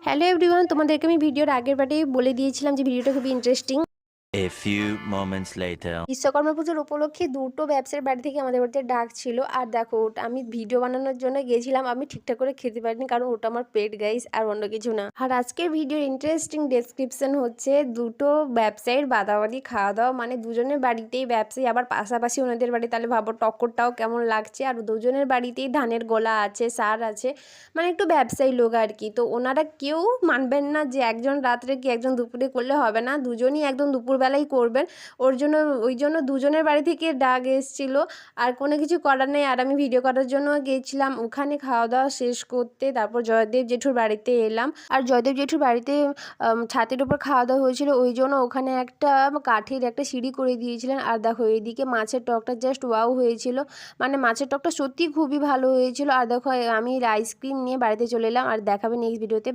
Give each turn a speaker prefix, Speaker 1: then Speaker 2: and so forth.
Speaker 1: Hello everyone, তোমাদেরকে আমি ভিডিওর আগের বারেই বলে দিয়েছিলাম যে ভিডিওটা খুবই interesting.
Speaker 2: A few moments later.
Speaker 1: Vishwakarma পুজোর উপলক্ষে দুটো ব্যবসার বাড়ি থেকে আমাদের বাড়িতে ডাক ছিল। আর দেখো, ওটা আমি ভিডিও বানানোর জন্য গেছিলাম, আমি ঠিকঠাক করে খেতে পারিনি কারণ ওটা আমার পেট গাইস, আর অন্য কিছু না। আর আজকের ভিডিওর ইন্টারেস্টিং ডেসক্রিপশন হচ্ছে দুটো ব্যবসায়ীর বাদাবাদি খাওয়া দাওয়া, মানে দুজনের বাড়িতেই ব্যবসায়ী, আবার পাশাপাশি ওনাদের বাড়ি, তাহলে ভাবো টক্করটাও কেমন লাগছে। আর দুজনের বাড়িতেই ধানের গোলা আছে, সার আছে, মানে একটু ব্যবসায়ী লোক আর কি। তো ওনারা কেউ মানবেন না যে একজন রাত্রে কি একজন দুপুরে করলে হবে না, দুজনই একদম দুপুরবেলাই করবেন। ওই জন্য দুজনের বাড়ি থেকে ডাক এসেছিলো, আর কোনো কিছু করার নেই। আর আমি ভিডিও করার জন্য গিয়েছিলাম ওখানে খাওয়া দাওয়া শেষ করতে, তারপর জয়দেব জেঠুর বাড়িতে এলাম। আর জয়দেব জেঠুর বাড়িতে ছাদের উপর খাওয়া দাওয়া হয়েছিল, ওই জন্য ওখানে একটা কাঠের একটা সিঁড়ি করে দিয়েছিলেন। আর দেখো এইদিকে মাছের টকটা জাস্ট ওয়াও হয়েছিল, মানে মাছের টকটা সত্যি খুবই ভালো হয়েছিল। আর দেখো আমি আইসক্রিম নিয়ে বাড়িতে চলে এলাম, আর দেখাবে নেক্সট ভিডিওতে।